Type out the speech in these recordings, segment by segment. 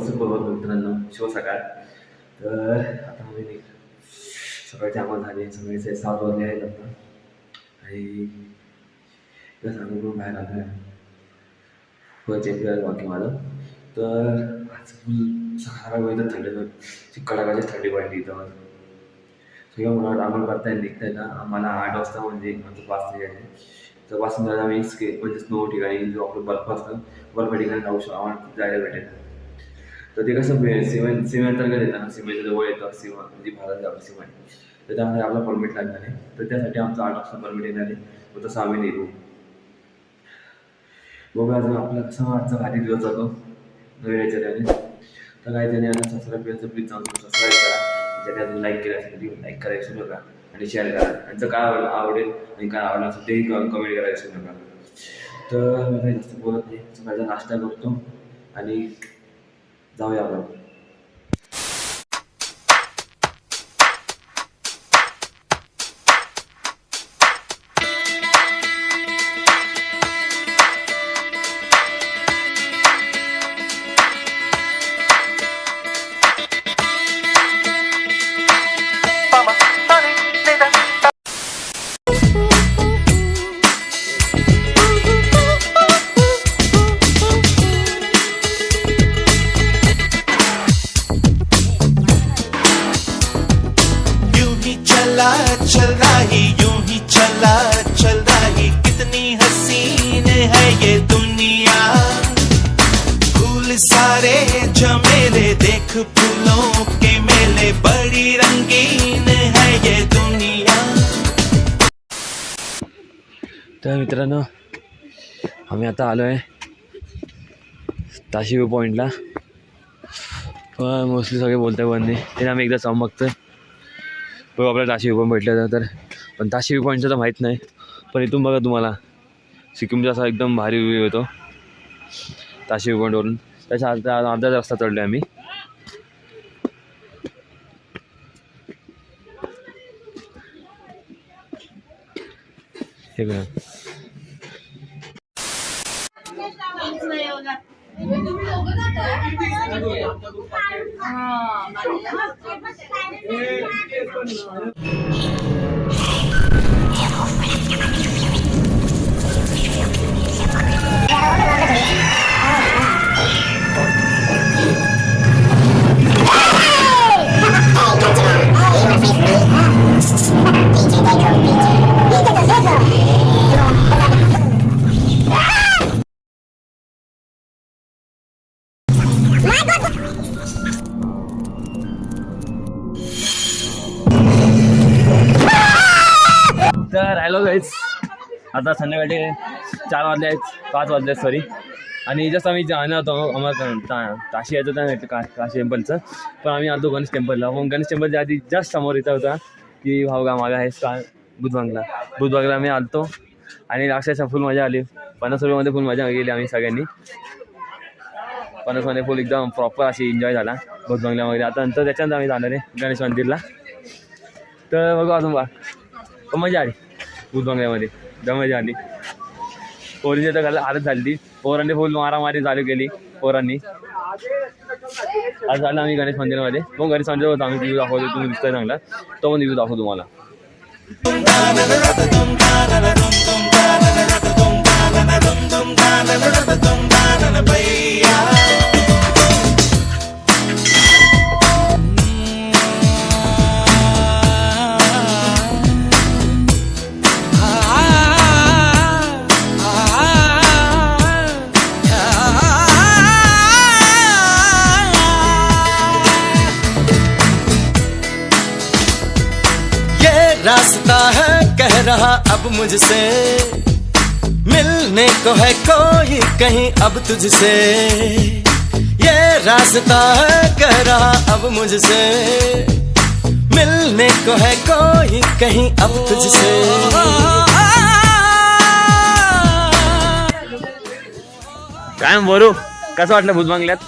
सुप्रभात मित्रांनो, शुभ सकाळ. तर आता आम्ही सकाळची आम्हाला झाली, सकाळचे 7 वाजले आहेत आता. आणि सांगून बाहेर आलो आहे फुल चेंज करायला बाकी माझं. तर आज फुल सकाळ वेळेला थंडी कडाकाची थंडी वाढली. तर सगळं मला आम्हाला करता येईल निघता येतं. आम्हाला 8 वाजता म्हणजे आमचं 5 ते आहे. तर पासून जर आम्ही म्हणजे स्नो ठिकाणी जो आपलं बर्फ असतं बर्फ ठिकाणी जाऊ शकतो, आम्हाला जायला भेटेल. तर ते कसं सीमेअंतर्गत येतं ना, सीमेच्या जवळ येतं सीमा म्हणजे भारत आपलं सीमा आहे. तर त्यामध्ये आपला परमिट लागणार आहे. तर त्यासाठी आमचं 8 वाजता परमिट येणार आहे. मग तसं आम्ही निघू. बघूया अजून आपला कसा आजचा भारी दिवस जातो नवीन याच्याने. तर काही जणी आता सबस्क्राईब करायचं प्लीज जाऊन सबस्क्राईब करा. ज्याने अजून लाईक केलं असेल ती लाईक करायला विसरू नका आणि शेअर करा. त्यांचं काय आवडेल आणि काय आवडलं असेल तेही कमेंट करायला विसरू नका. तर मी काही जास्त बोलत नाही, सकाळचा नाश्ता करतो आणि जाऊया आपण. चल रही यूं ही चल रही कितनी हसीन है ये दुनिया. फूल सारे झमेले देख फूलों के मेले बड़ी रंगीन है ये दुनिया. तर मित्रांनो आम्ही आता आलो आहे ताशी व्यू पॉईंटला. पण मोस्टली सगळे बोलताय बंद नाही, ते आम्ही एकदा जाऊन बघतोय. बघू आपल्याला ताशी व्यू पॉईंट भेटलं तर. पण ताशी व्यू पॉईंटचं तर माहीत नाही, पण इथून बघा तुम्हाला सिक्कीमचा असा एकदम भारी व्ह्यू येतो ताशी व्यू पॉईंटवरून. त्याच्या अर्धा रस्ता चढलो आहे आम्ही. हे बघा तर हॅलो गाईज, आता संध्याकाळी 4 वाजले आहेत 5 वाजले आहेत सॉरी. आणि जस्ट आम्ही जाणार होतो आम्हाला ताशी यायचं होतं काशी टेम्पलचं. पण आम्ही आलो गणेश टेम्पलला. मग गणेश टेम्पलच्या आधी जस्ट समोर इथं होता की भावगा मागा आहे बुधबागला आम्ही आलतो. आणि अक्षरशः फुल मजा आली. 50 रुपयामध्ये फुल मजा गेली आम्ही सगळ्यांनी. 50 मध्ये फुल एकदम प्रॉपर अशी एन्जॉय झाला बुधबांगल्यामध्ये. आता नंतर त्याच्यानंतर आम्ही जाणार आहे गणेश मंदिरला. तर बघू अजून पण मजा आली बुधबांगल्यामध्ये, एकदम मजा आली. पोरींची तर घाला हालत झाली. पोरांनी फुल मारामारी चालू केली पोरांनी. आज झालं आम्ही गणेश मंदिरामध्ये. मग गणेश मंदिरावर आम्ही व्ह्यू दाखवतो, तुम्ही दिसतोय चांगला तो पण व्ह्यू दाखवतो तुम्हाला. रास्ता है कह रहा अब मुझसे, मिलने को है कोई कहीं अब तुझसे. ये रास्ता है कह रहा अब मुझसे, मिलने को है कोई कहीं अब तुझसे. काय बोलू कसं वाटलं भूत बंगल्यात?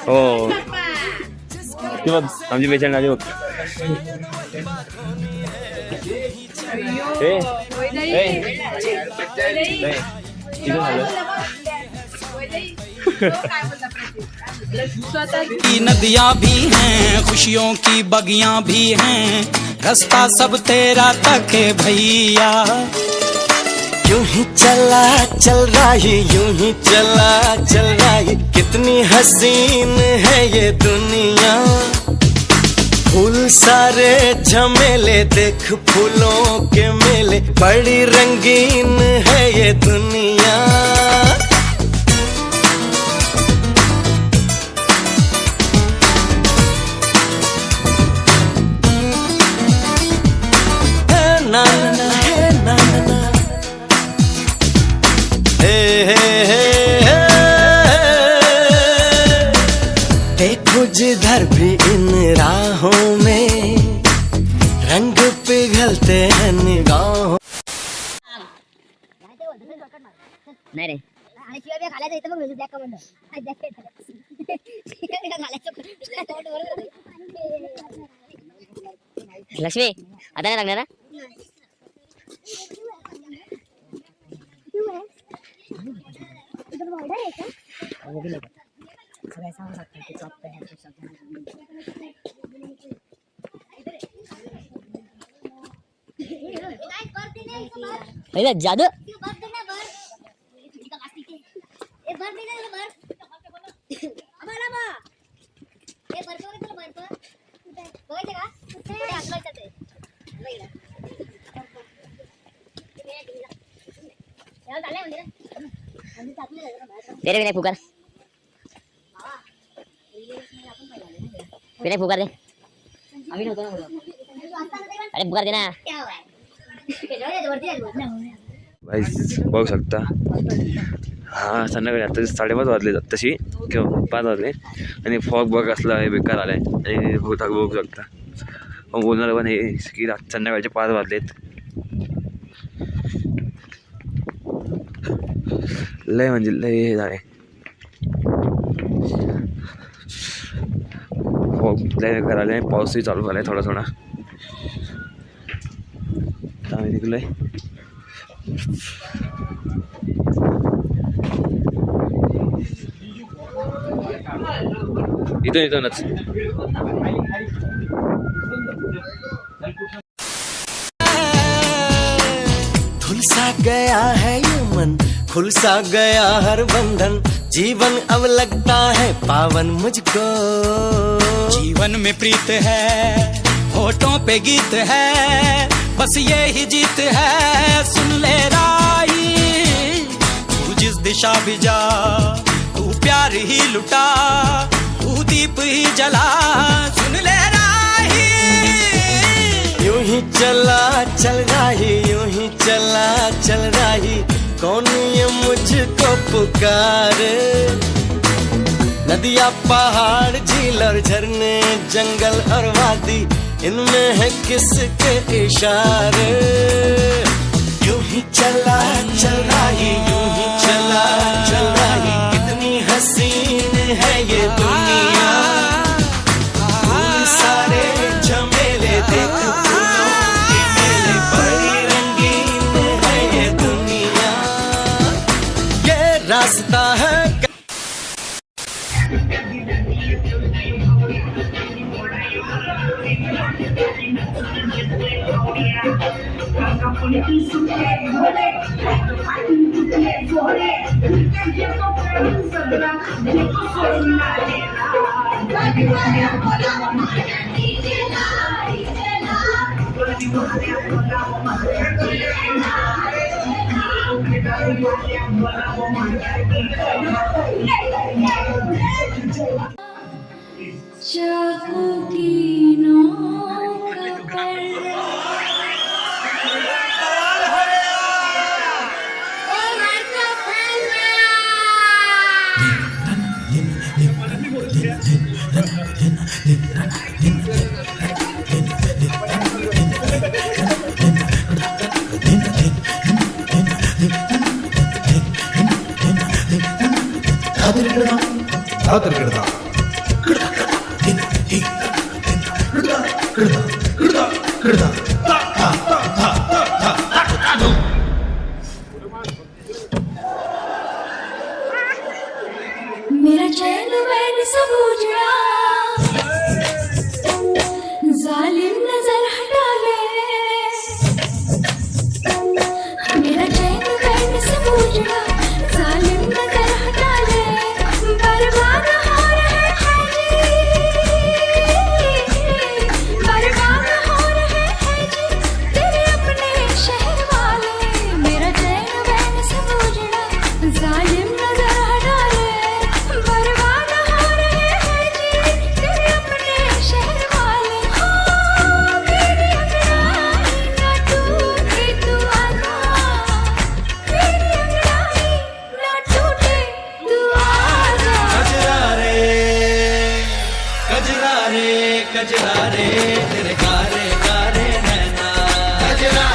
हो ती बघ आमची पेशंट आली बघ. नदियाँ भी हैं, खुशियों की बगियां भी हैं, रास्ता सब तेरा तक है भैया। यूं ही चला चल रहा है, यूं ही चला चल रहा है, कितनी हसीन है ये दुनिया। फूल सारे झमेले देख फूलों के मेले, बड़ी रंगीन है ये दुनिया। ना ना है ना ना देखो जिधर भी इन राहों में रंग पिघलते हैं निगाहों। नाही रे आणि शिवाय बी घालायचं इथं बघ ब्लॅक कमांडो लक्ष्मी आता नाही लागणार ना. जादू तेरे विनायक फुकर विनायक फुकर दे अरे फुकर दे ना. बघू शकता हा संध्याकाळी आता 5:30 वाजले तशी किंवा 5 वाजले आणि फॉग बघ असला हे बेकार आलाय आणि बघू शकता. मग बोलणार पण हे की संध्याकाळचे 5 वाजलेत. लय म्हणजे लय हे झाले लय बेकार आले. पाऊसही चालू झालाय थोडा थोडा आम्ही निघलोय. इथूनच धुल सा गया है ये मन, खुल सा गया हर बंधन, जीवन अब लगता है पावन मुझको। जीवन में प्रीत है, होठों पे गीत है, बस ये ही जीत है। सुन ले राही तू जिस दिशा भी जा, तू प्यार ही लुटा, तू दीप ही जला। सुन ले राही यूं ही चला चल रही, यूं ही चला चल रही, कौन ये मुझको पुकारे। नदियाँ पहाड़ झील और झरने जंगल और वादी, इनमें है किसके इशारे। यूं ही चला चल रही, यूं ही चला चल रही, कितनी हसीन है ये दुनिया। फूल सारे झमेले देख फूलों के मेले, बड़ी रंगीन है ये दुनिया। ये रास्ता है धातर गिरदा गिरदा दिन ही दिन गिरदा गिरदा गिरदा गिरदा ता ता ता ता ता ता ता दो मेरा चैन वैन सब उजड़ा जालिम नजर हटा ले मेरा चैन वैन सब उजड़ा जालिम नजर हटा ले बर्बाद हो रहे हैं जी बर्बाद हो रहे हैं जी तेरे अपने शहर वाले मेरा चैन वैन सब उजड़ा जालिम नजर हटा ले बर्बाद हो रहे हैं जी तेरे अपने शहर वाले हो मेरी अंगड़ाई ना टूटे तू आजा मेरी अंगड़ाई ना टूटे तू आजा कजरा रे तेरे कारे कारे नैना कजरा